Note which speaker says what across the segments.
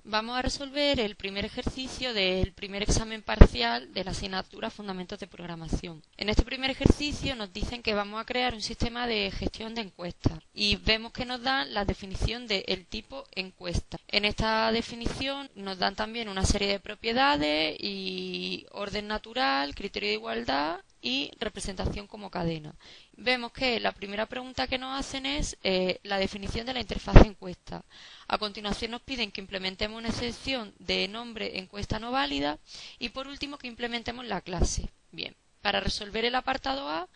Speaker 1: Vamos a resolver el primer ejercicio del primer examen parcial de la asignatura Fundamentos de Programación. En este primer ejercicio nos dicen que vamos a crear un sistema de gestión de encuestas y vemos que nos dan la definición del tipo encuesta. En esta definición nos dan también una serie de propiedades y orden natural, criterio de igualdad y representación como cadena. Vemos que la primera pregunta que nos hacen es la definición de la interfaz de encuesta. A continuación nos piden que implementemos una excepción de nombre encuesta no válida y por último que implementemos la clase. Bien, para resolver el apartado A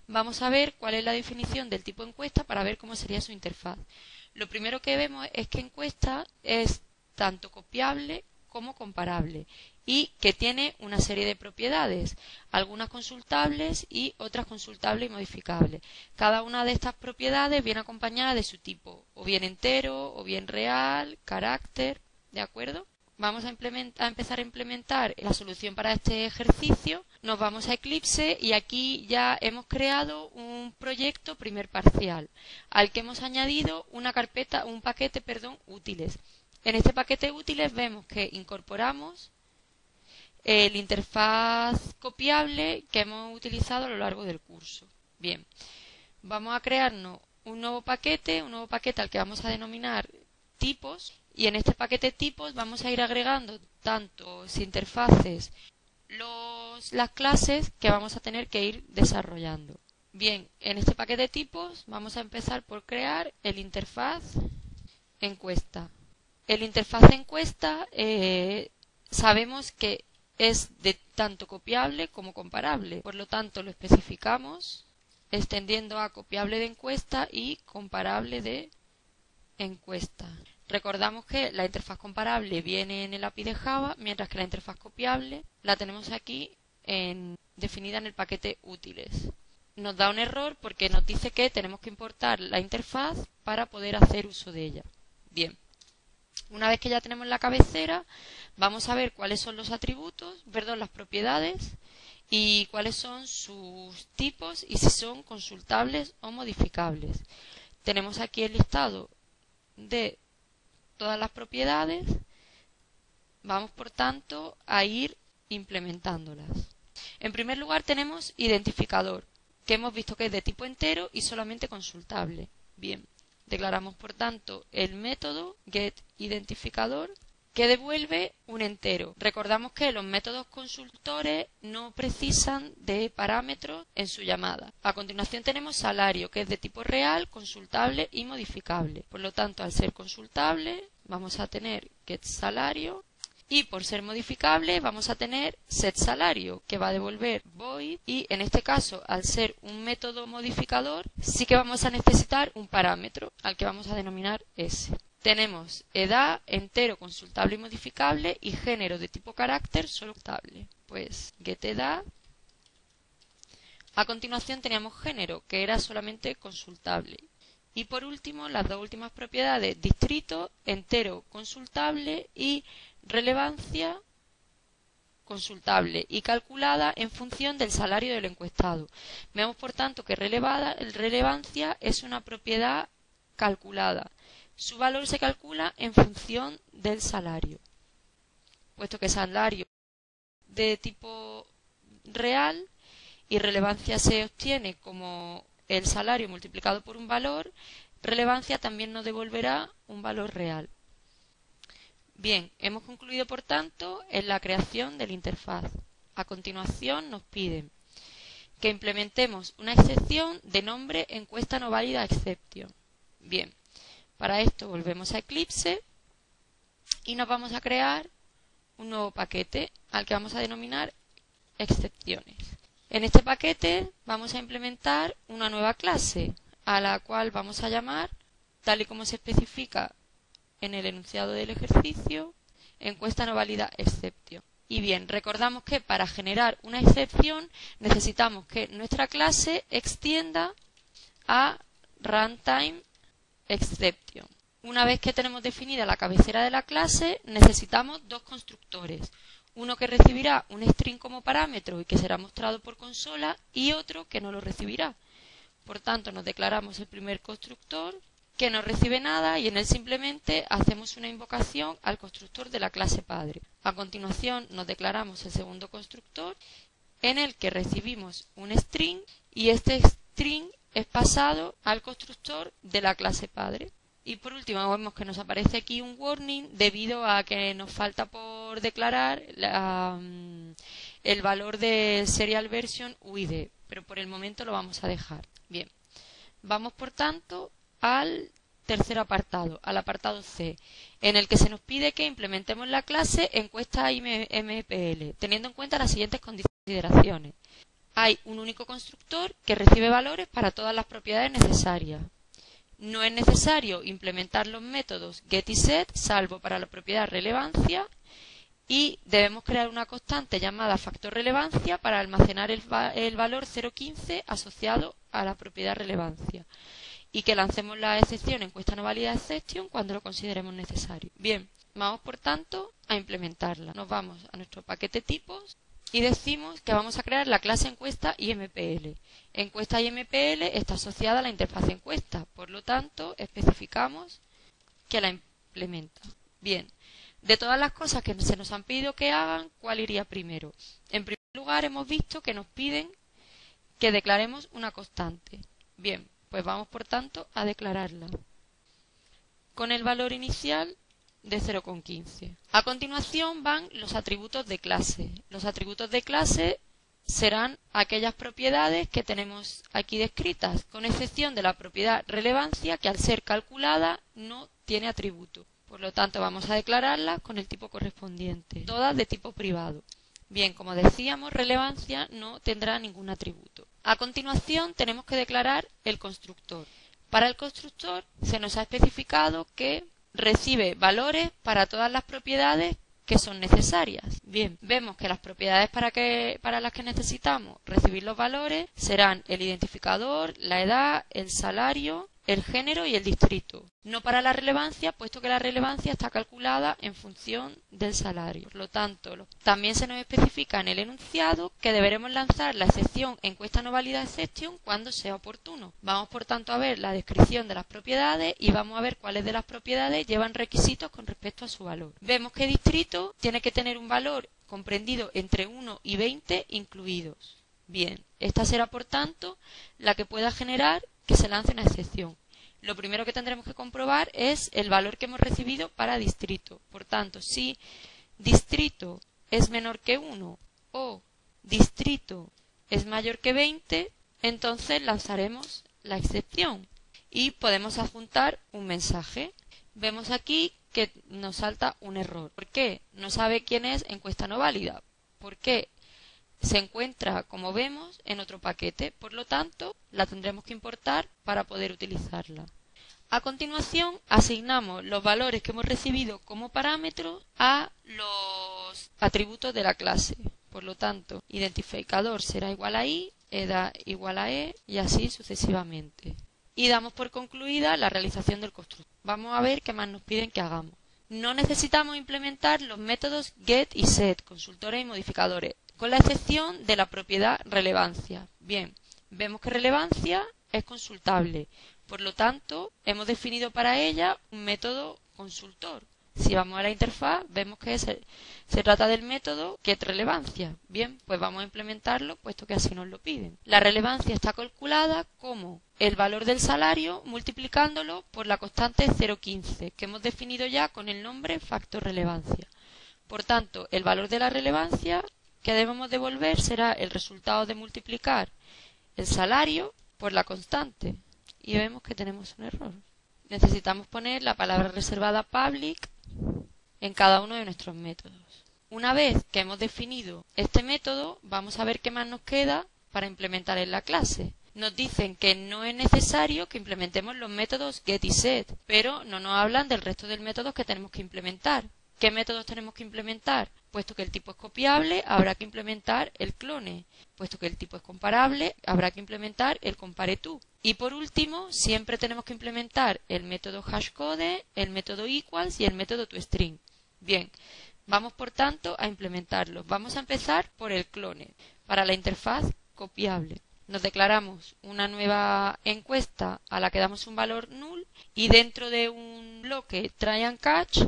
Speaker 1: vamos a ver cuál es la definición del tipo encuesta para ver cómo sería su interfaz. Lo primero que vemos es que encuesta es tanto copiable como comparable y que tiene una serie de propiedades, algunas consultables y otras consultables y modificables. Cada una de estas propiedades viene acompañada de su tipo, o bien entero, o bien real, carácter, ¿de acuerdo? Vamos a empezar a implementar la solución para este ejercicio. Nos vamos a Eclipse y aquí ya hemos creado un proyecto primer parcial, al que hemos añadido una carpeta, un paquete, útiles. En este paquete útiles vemos que incorporamos el interfaz copiable que hemos utilizado a lo largo del curso. Bien, vamos a crearnos un nuevo paquete al que vamos a denominar tipos, y en este paquete tipos vamos a ir agregando tanto interfaces, las clases que vamos a tener que ir desarrollando. Bien, en este paquete tipos vamos a empezar por crear el interfaz encuesta. El interfaz de encuesta sabemos que es de tanto copiable como comparable. Por lo tanto, lo especificamos extendiendo a copiable de encuesta y comparable de encuesta. Recordamos que la interfaz comparable viene en el API de Java, mientras que la interfaz copiable la tenemos aquí definida en el paquete útiles. Nos da un error porque nos dice que tenemos que importar la interfaz para poder hacer uso de ella. Bien. Una vez que ya tenemos la cabecera, vamos a ver cuáles son los atributos, las propiedades y cuáles son sus tipos y si son consultables o modificables. Tenemos aquí el listado de todas las propiedades. Vamos, por tanto, a ir implementándolas. En primer lugar tenemos identificador, que hemos visto que es de tipo entero y solamente consultable. Bien. Declaramos, por tanto, el método getIdentificador que devuelve un entero. Recordamos que los métodos consultores no precisan de parámetros en su llamada. A continuación tenemos salario, que es de tipo real, consultable y modificable. Por lo tanto, al ser consultable, vamos a tener getSalario. Y por ser modificable vamos a tener setSalario, que va a devolver void, y en este caso, al ser un método modificador, sí que vamos a necesitar un parámetro al que vamos a denominar s. Tenemos edad, entero, consultable y modificable, y género de tipo carácter solo consultable. Pues getEdad. A continuación teníamos género, que era solamente consultable. Y por último, las dos últimas propiedades, distrito, entero, consultable y relevancia consultable y calculada en función del salario del encuestado. Vemos, por tanto, que relevancia es una propiedad calculada. Su valor se calcula en función del salario, puesto que salario de tipo real y relevancia se obtiene como el salario multiplicado por un valor, relevancia también nos devolverá un valor real. Bien, hemos concluido, por tanto, en la creación de la interfaz. A continuación nos piden que implementemos una excepción de nombre encuesta no válida exception. Bien, para esto volvemos a Eclipse y nos vamos a crear un nuevo paquete al que vamos a denominar excepciones. En este paquete vamos a implementar una nueva clase a la cual vamos a llamar, tal y como se especifica en el enunciado del ejercicio, encuesta no válida exception. Y bien, recordamos que para generar una excepción necesitamos que nuestra clase extienda a runtime exception. Una vez que tenemos definida la cabecera de la clase, necesitamos dos constructores. Uno que recibirá un string como parámetro y que será mostrado por consola, y otro que no lo recibirá. Por tanto, nos declaramos el primer constructor que no recibe nada y en él simplemente hacemos una invocación al constructor de la clase padre. A continuación nos declaramos el segundo constructor en el que recibimos un string y este string es pasado al constructor de la clase padre. Y por último vemos que nos aparece aquí un warning debido a que nos falta por declarar el valor de serial version UID, pero por el momento lo vamos a dejar. Bien, vamos por tanto al tercer apartado, al apartado C, en el que se nos pide que implementemos la clase encuesta MPL, teniendo en cuenta las siguientes consideraciones. Hay un único constructor que recibe valores para todas las propiedades necesarias. No es necesario implementar los métodos get y set, salvo para la propiedad relevancia, y debemos crear una constante llamada factor relevancia para almacenar el valor 0.15 asociado a la propiedad relevancia, y que lancemos la excepción encuesta no válida exception cuando lo consideremos necesario. Bien, vamos por tanto a implementarla. Nos vamos a nuestro paquete tipos y decimos que vamos a crear la clase encuesta IMPL. Encuesta IMPL está asociada a la interfaz encuesta, por lo tanto especificamos que la implementa. Bien, de todas las cosas que se nos han pedido que hagan, ¿cuál iría primero? En primer lugar hemos visto que nos piden que declaremos una constante. Bien, pues vamos por tanto a declararla con el valor inicial de 0,15. A continuación van los atributos de clase. Los atributos de clase serán aquellas propiedades que tenemos aquí descritas, con excepción de la propiedad relevancia, que al ser calculada no tiene atributo. Por lo tanto, vamos a declararlas con el tipo correspondiente, todas de tipo privado. Bien, como decíamos, relevancia no tendrá ningún atributo. A continuación, tenemos que declarar el constructor. Para el constructor se nos ha especificado que recibe valores para todas las propiedades que son necesarias. Bien, vemos que las propiedades para las que necesitamos recibir los valores serán el identificador, la edad, el salario, el género y el distrito. No para la relevancia, puesto que la relevancia está calculada en función del salario. Por lo tanto, también se nos especifica en el enunciado que deberemos lanzar la excepción encuesta no válida exception cuando sea oportuno. Vamos por tanto a ver la descripción de las propiedades y vamos a ver cuáles de las propiedades llevan requisitos con respecto a su valor. Vemos que distrito tiene que tener un valor comprendido entre 1 y 20 incluidos. Bien, esta será por tanto la que pueda generar que se lance una excepción. Lo primero que tendremos que comprobar es el valor que hemos recibido para distrito. Por tanto, si distrito es menor que 1 o distrito es mayor que 20, entonces lanzaremos la excepción y podemos adjuntar un mensaje. Vemos aquí que nos salta un error. ¿Por qué? No sabe quién es encuesta no válida. ¿Por qué? Se encuentra, como vemos, en otro paquete, por lo tanto, la tendremos que importar para poder utilizarla. A continuación, asignamos los valores que hemos recibido como parámetros a los atributos de la clase. Por lo tanto, identificador será igual a i, edad igual a e y así sucesivamente. Y damos por concluida la realización del constructor. Vamos a ver qué más nos piden que hagamos. No necesitamos implementar los métodos get y set, consultores y modificadores, con la excepción de la propiedad relevancia. Bien, vemos que relevancia es consultable, por lo tanto, hemos definido para ella un método consultor. Si vamos a la interfaz, vemos que se trata del método getRelevancia. Bien, pues vamos a implementarlo, puesto que así nos lo piden. La relevancia está calculada como el valor del salario multiplicándolo por la constante 0,15, que hemos definido ya con el nombre factor relevancia. Por tanto, el valor de la relevancia que debemos devolver será el resultado de multiplicar el salario por la constante. Y vemos que tenemos un error. Necesitamos poner la palabra reservada public en cada uno de nuestros métodos. Una vez que hemos definido este método, vamos a ver qué más nos queda para implementar en la clase. Nos dicen que no es necesario que implementemos los métodos get y set, pero no nos hablan del resto de métodos que tenemos que implementar. ¿Qué métodos tenemos que implementar? Puesto que el tipo es copiable, habrá que implementar el clone. Puesto que el tipo es comparable, habrá que implementar el compareTo. Y por último, siempre tenemos que implementar el método hashcode, el método equals y el método toString. Bien, vamos por tanto a implementarlos. Vamos a empezar por el clone, para la interfaz copiable. Nos declaramos una nueva encuesta a la que damos un valor null y dentro de un bloque try and catch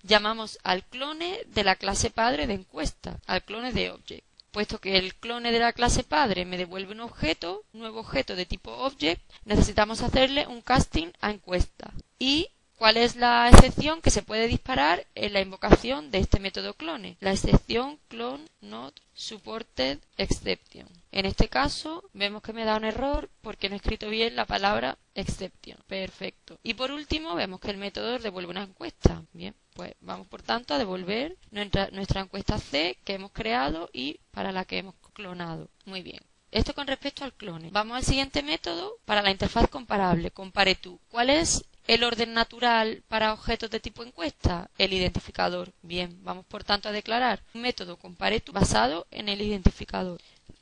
Speaker 1: llamamos al clone de la clase padre de encuesta, al clone de object. Puesto que el clone de la clase padre me devuelve un objeto, un nuevo objeto de tipo object, necesitamos hacerle un casting a encuesta. ¿Y cuál es la excepción que se puede disparar en la invocación de este método clone? La excepción clone not supported exception. En este caso vemos que me da un error porque no he escrito bien la palabra exception. Perfecto. Y por último vemos que el método devuelve una encuesta. Bien, pues vamos por tanto a devolver nuestra encuesta C que hemos creado y para la que hemos clonado. Muy bien. Esto con respecto al clone. Vamos al siguiente método para la interfaz comparable. Compare tú. ¿Cuál es el orden natural para objetos de tipo encuesta? El identificador. Bien, vamos por tanto a declarar un método compareTo basado en el identificador.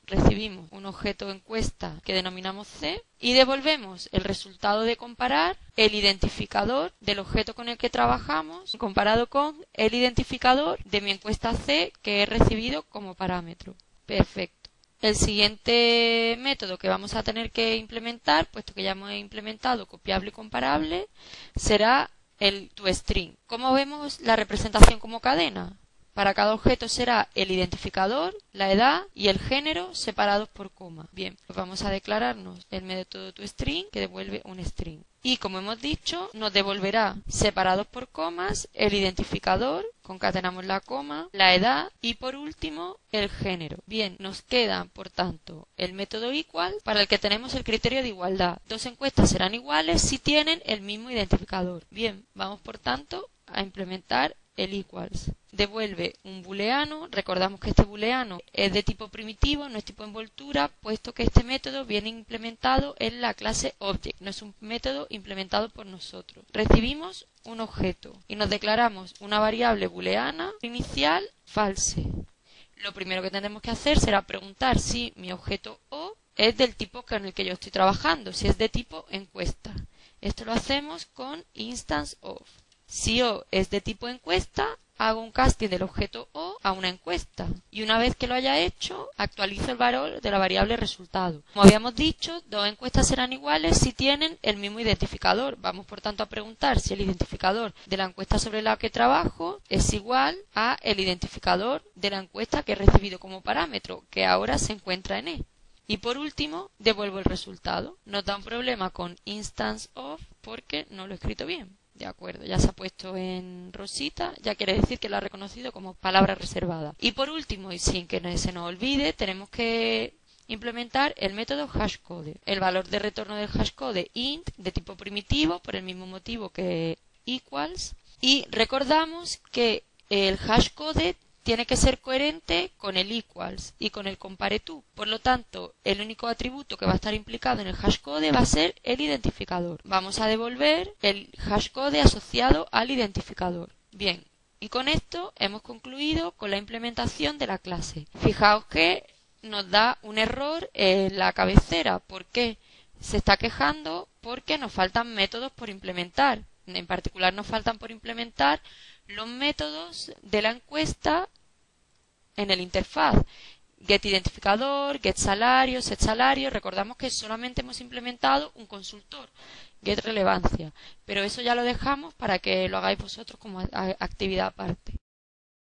Speaker 1: Recibimos un objeto encuesta que denominamos C y devolvemos el resultado de comparar el identificador del objeto con el que trabajamos comparado con el identificador de mi encuesta C que he recibido como parámetro. Perfecto. El siguiente método que vamos a tener que implementar, puesto que ya hemos implementado copiable y comparable, será el toString. ¿Cómo vemos la representación como cadena? Para cada objeto será el identificador, la edad y el género separados por coma. Bien, pues vamos a declararnos el método toString que devuelve un string. Y como hemos dicho, nos devolverá separados por comas el identificador, concatenamos la coma, la edad y por último el género. Bien, nos queda por tanto el método equal para el que tenemos el criterio de igualdad. Dos encuestas serán iguales si tienen el mismo identificador. Bien, vamos por tanto a implementar el equals. Devuelve un booleano, recordamos que este booleano es de tipo primitivo, no es tipo envoltura, puesto que este método viene implementado en la clase object, no es un método implementado por nosotros. Recibimos un objeto y nos declaramos una variable booleana inicial false. Lo primero que tendremos que hacer será preguntar si mi objeto O es del tipo con el que yo estoy trabajando, si es de tipo encuesta. Esto lo hacemos con instance of. Si O es de tipo encuesta, hago un casting del objeto O a una encuesta. Y una vez que lo haya hecho, actualizo el valor de la variable resultado. Como habíamos dicho, dos encuestas serán iguales si tienen el mismo identificador. Vamos por tanto a preguntar si el identificador de la encuesta sobre la que trabajo es igual a el identificador de la encuesta que he recibido como parámetro, que ahora se encuentra en E. Y por último, devuelvo el resultado. Nos da un problema con instance of porque no lo he escrito bien. De acuerdo, ya se ha puesto en rosita, ya quiere decir que lo ha reconocido como palabra reservada. Y por último, y sin que se nos olvide, tenemos que implementar el método hashcode. El valor de retorno del hashcode int de tipo primitivo, por el mismo motivo que equals. Y recordamos que el hashcode tiene que ser coherente con el equals y con el compareTo. Por lo tanto, el único atributo que va a estar implicado en el hashcode va a ser el identificador. Vamos a devolver el hashcode asociado al identificador. Bien, y con esto hemos concluido con la implementación de la clase. Fijaos que nos da un error en la cabecera. ¿Por qué? Se está quejando porque nos faltan métodos por implementar. En particular nos faltan por implementar los métodos de la encuesta en el interfaz. GetIdentificador, getSalario, setSalario. Recordamos que solamente hemos implementado un consultor, getRelevancia. Pero eso ya lo dejamos para que lo hagáis vosotros como actividad aparte.